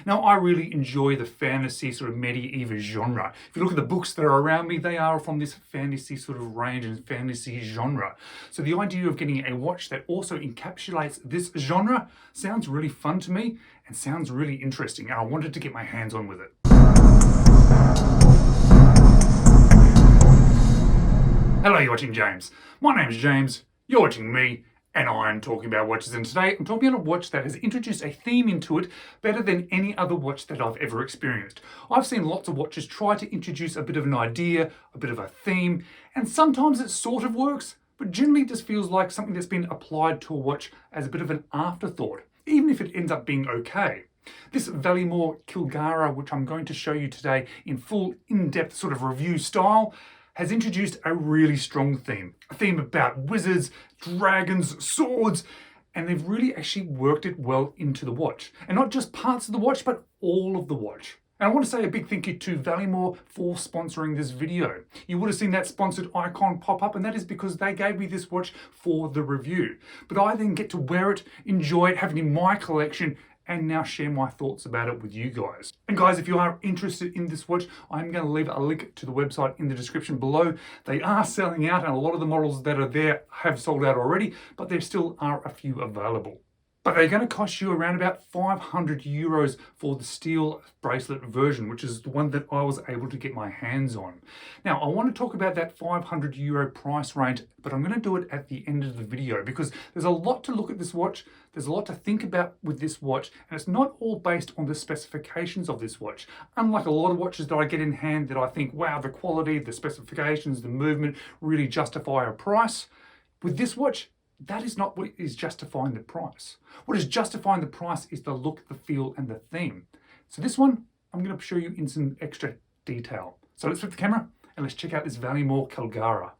Now, I really enjoy the fantasy sort of medieval genre. If you look at the books that are around me, they are from this fantasy sort of range and fantasy genre. So the idea of getting a watch that also encapsulates this genre sounds really fun to me and sounds really interesting, and I wanted to get my hands on with it. Hello, you're watching James. My name's James, you're watching me, and I'm talking about watches. And today I'm talking about a watch that has introduced a theme into it better than any other watch that I've ever experienced. I've seen lots of watches try to introduce a bit of an idea, a bit of a theme, and sometimes it sort of works, but generally it just feels like something that's been applied to a watch as a bit of an afterthought, even if it ends up being okay. This Valimor Kilgarrah, which I'm going to show you today in full in-depth sort of review style, has introduced a really strong theme. A theme about wizards, dragons, swords, and they've really actually worked it well into the watch. And not just parts of the watch, but all of the watch. And I want to say a big thank you to Valimore for sponsoring this video. You would have seen that sponsored icon pop up, and that is because they gave me this watch for the review. But I then get to wear it, enjoy it, have it in my collection, and now share my thoughts about it with you guys. And guys, if you are interested in this watch, I'm going to leave a link to the website in the description below. They are selling out, and a lot of the models that are there have sold out already, but there still are a few available. But they're going to cost you around about 500 euros for the steel bracelet version, which is the one that I was able to get my hands on. Now, I want to talk about that 500 euro price range, but I'm going to do it at the end of the video because there's a lot to look at this watch. There's a lot to think about with this watch, and it's not all based on the specifications of this watch. Unlike a lot of watches that I get in hand that I think, wow, the quality, the specifications, the movement really justify a price. With this watch, that is not what is justifying the price. What is justifying the price is the look, the feel, and the theme. So this one, I'm going to show you in some extra detail. So let's flip the camera and let's check out this Valimor Kilgarrah.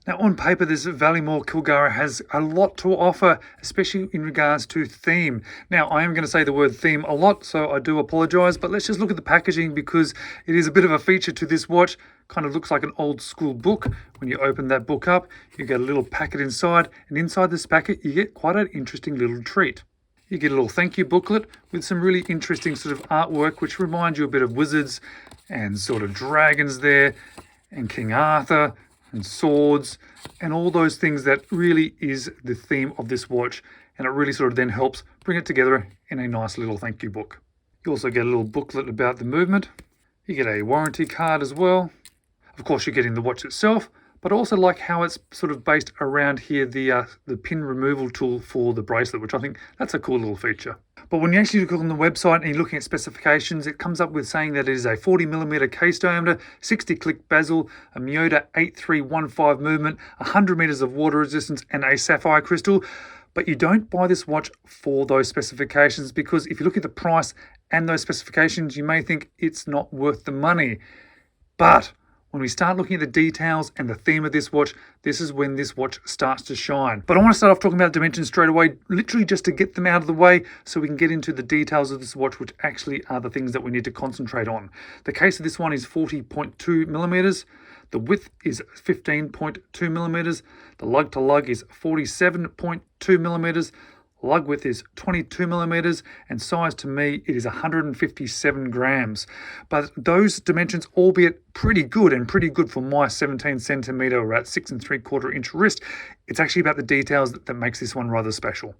Now, on paper, this Valimor Kilgarrah has a lot to offer, especially in regards to theme. Now, I am going to say the word theme a lot, so I do apologize, but let's just look at the packaging because it is a bit of a feature to this watch. Kind of looks like an old school book. When you open that book up, you get a little packet inside, and inside this packet, you get quite an interesting little treat. You get a little thank you booklet with some really interesting sort of artwork, which reminds you a bit of wizards and sort of dragons there, and King Arthur, and swords, and all those things that really is the theme of this watch, and it really sort of then helps bring it together in a nice little thank you book. You also get a little booklet about the movement. You get a warranty card as well. Of course, you're getting the watch itself, but I also like how it's sort of based around here, the pin removal tool for the bracelet, which I think that's a cool little feature. But when you actually look on the website and you're looking at specifications, it comes up with saying that it is a 40mm case diameter, 60-click bezel, a Miyota 8315 movement, 100 meters of water resistance, and a sapphire crystal. But you don't buy this watch for those specifications because if you look at the price and those specifications, you may think it's not worth the money. But when we start looking at the details and the theme of this watch, this is when this watch starts to shine. But I want to start off talking about dimensions straight away, literally just to get them out of the way so we can get into the details of this watch, which actually are the things that we need to concentrate on. The case of this one is 40.2 millimeters. The width is 15.2 millimeters. The lug to lug is 47.2 millimeters. Lug width is 22 millimeters, and size to me, it is 157 grams. But those dimensions, albeit pretty good and pretty good for my 17 centimeter or at 6 3/4 inch wrist, it's actually about the details that makes this one rather special.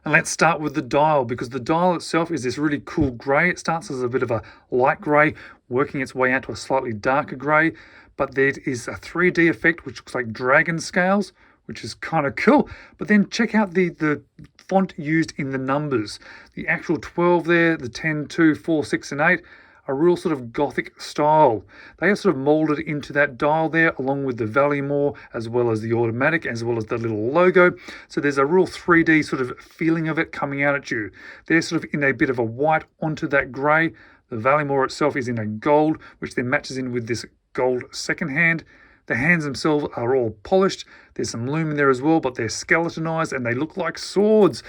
And let's start with the dial, because the dial itself is this really cool gray. It starts as a bit of a light gray, working its way out to a slightly darker gray, but there is a 3D effect, which looks like dragon scales, which is kind of cool. But then check out the font used in the numbers. The actual 12 there, the 10, 2, 4, 6, and 8, a real sort of Gothic style. They are sort of molded into that dial there, along with the Valimore, as well as the automatic, as well as the little logo. So there's a real 3D sort of feeling of it coming out at you. They're sort of in a bit of a white onto that grey. The Valimore itself is in a gold, which then matches in with this gold second hand. The hands themselves are all polished. There's some lume in there as well, but they're skeletonized and they look like swords.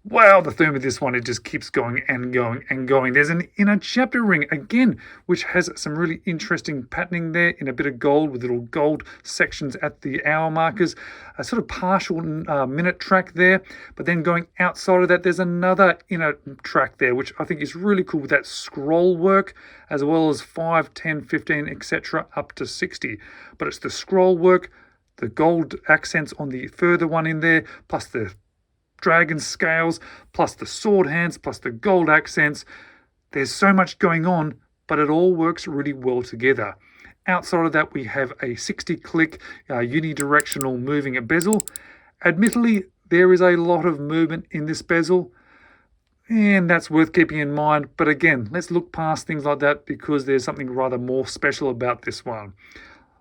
Wow, the theme of this one, it just keeps going and going and going. There's an inner chapter ring again, which has some really interesting patterning there in a bit of gold with little gold sections at the hour markers, a sort of partial minute track there. But then going outside of that, there's another inner track there, which I think is really cool with that scroll work, as well as 5, 10, 15, etc. up to 60. But it's the scroll work, the gold accents on the further one in there, plus the dragon scales, plus the sword hands, plus the gold accents. There's so much going on, but it all works really well together. Outside of that, we have a 60 click unidirectional moving bezel. Admittedly, there is a lot of movement in this bezel, and that's worth keeping in mind. But again, let's look past things like that because there's something rather more special about this one.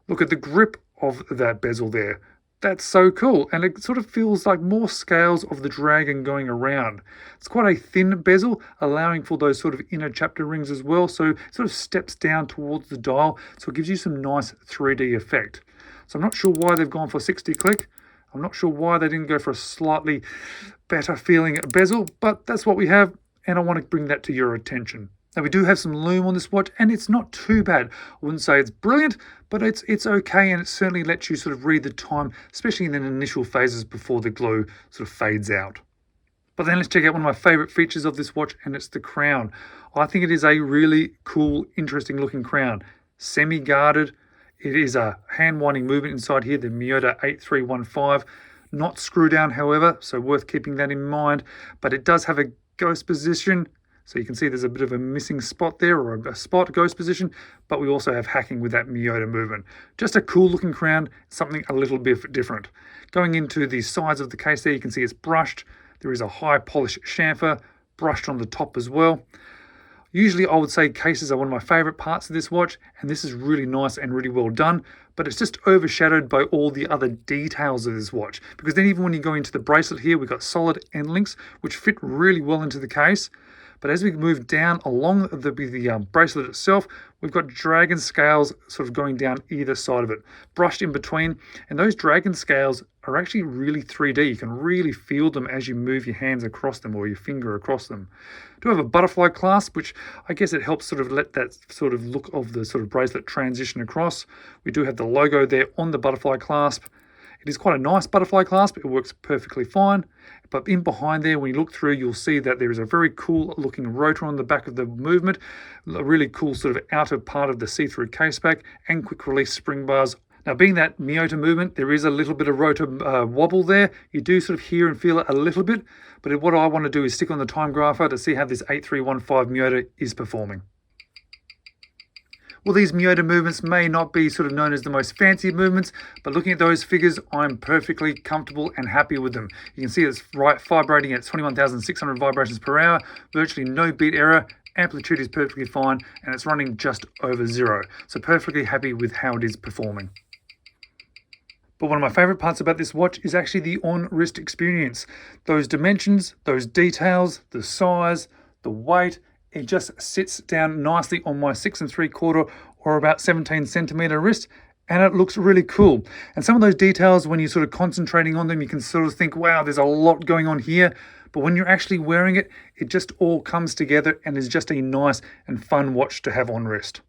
Look at the grip of that bezel there. That's so cool, and it sort of feels like more scales of the dragon going around. It's quite a thin bezel, allowing for those sort of inner chapter rings as well, so it sort of steps down towards the dial, so it gives you some nice 3D effect. So I'm not sure why they've gone for 60 click. I'm not sure why they didn't go for a slightly better feeling bezel, but that's what we have, and I want to bring that to your attention. Now we do have some lume on this watch, and it's not too bad. I wouldn't say it's brilliant, but it's okay, and it certainly lets you sort of read the time, especially in the initial phases before the glow sort of fades out. But then let's check out one of my favorite features of this watch, and it's the crown. I think it is a really cool, interesting looking crown. Semi-guarded. It is a hand-winding movement inside here, the Miyota 8315. Not screw down, however, so worth keeping that in mind. But it does have a ghost position. So you can see there's a bit of a missing spot there, or a spot ghost position, but we also have hacking with that Miyota movement. Just a cool looking crown, something a little bit different. Going into the sides of the case there, you can see it's brushed. There is a high polish chamfer, brushed on the top as well. Usually I would say cases are one of my favorite parts of this watch, and this is really nice and really well done, but it's just overshadowed by all the other details of this watch. Because then even when you go into the bracelet here, we've got solid end links, which fit really well into the case. But as we move down along the bracelet itself, we've got dragon scales sort of going down either side of it, brushed in between. And those dragon scales are actually really 3D. You can really feel them as you move your hands across them or your finger across them. Do have a butterfly clasp, which I guess it helps sort of let that sort of look of the sort of bracelet transition across. We do have the logo there on the butterfly clasp. It is quite a nice butterfly clasp. It works perfectly fine. But in behind there, when you look through, you'll see that there is a very cool looking rotor on the back of the movement, a really cool sort of outer part of the see-through caseback, and quick release spring bars. Now, being that Miyota movement, there is a little bit of rotor wobble there. You do sort of hear and feel it a little bit, but what I want to do is stick on the time grapher to see how this 8315 Miyota is performing. Well, these Miyota movements may not be sort of known as the most fancy movements, but looking at those figures, I'm perfectly comfortable and happy with them. You can see it's vibrating at 21,600 vibrations per hour, virtually no beat error, amplitude is perfectly fine, and it's running just over 0. So perfectly happy with how it is performing. But one of my favorite parts about this watch is actually the on-wrist experience. Those dimensions, those details, the size, the weight, it just sits down nicely on my 6 3/4 or about 17 centimeter wrist, and it looks really cool. And some of those details, when you're sort of concentrating on them, you can sort of think, wow, there's a lot going on here. But when you're actually wearing it, it just all comes together and is just a nice and fun watch to have on wrist.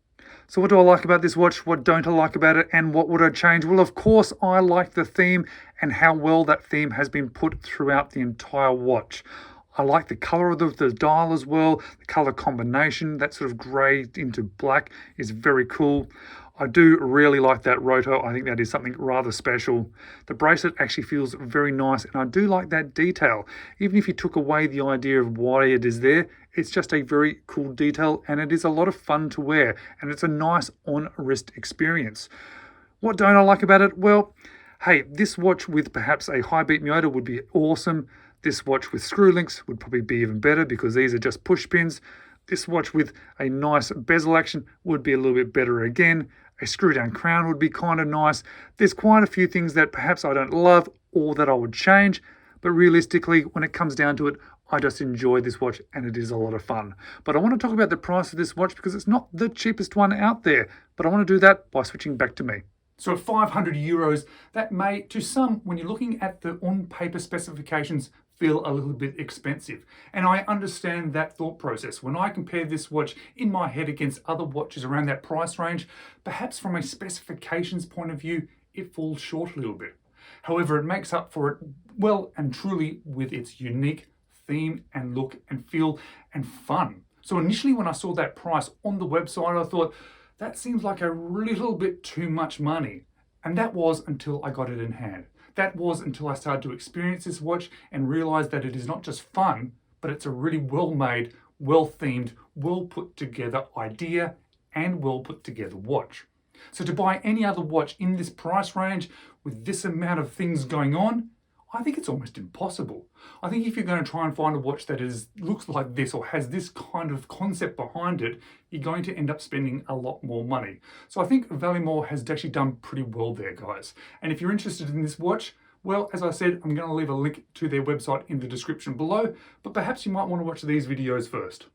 So what do I like about this watch? What don't I like about it? And what would I change? Well, of course, I like the theme and how well that theme has been put throughout the entire watch. I like the color of the dial as well. The color combination, that sort of gray into black, is very cool. I do really like that rotor. I think that is something rather special. The bracelet actually feels very nice, and I do like that detail. Even if you took away the idea of why it is there, it's just a very cool detail, and it is a lot of fun to wear, and it's a nice on-wrist experience. What don't I like about it? Well, hey, this watch with perhaps a high beat Miyota would be awesome. This watch with screw links would probably be even better because these are just push pins. This watch with a nice bezel action would be a little bit better again. A screw down crown would be kind of nice. There's quite a few things that perhaps I don't love or that I would change, but realistically, when it comes down to it, I just enjoy this watch and it is a lot of fun. But I want to talk about the price of this watch because it's not the cheapest one out there, but I want to do that by switching back to me. So at 500 euros, that may, to some, when you're looking at the on-paper specifications, feel a little bit expensive. And I understand that thought process. When I compare this watch in my head against other watches around that price range, perhaps from a specifications point of view, it falls short a little bit. However, it makes up for it well and truly with its unique theme and look and feel and fun. So initially when I saw that price on the website, I thought, that seems like a little bit too much money. And that was until I got it in hand. That was until I started to experience this watch and realized that it is not just fun, but it's a really well-made, well-themed, well-put-together idea and well-put-together watch. So to buy any other watch in this price range with this amount of things going on, I think it's almost impossible. I think if you're going to try and find a watch that looks like this or has this kind of concept behind it, you're going to end up spending a lot more money. So I think Valimore has actually done pretty well there, guys. And if you're interested in this watch, well, as I said, I'm going to leave a link to their website in the description below, but perhaps you might want to watch these videos first.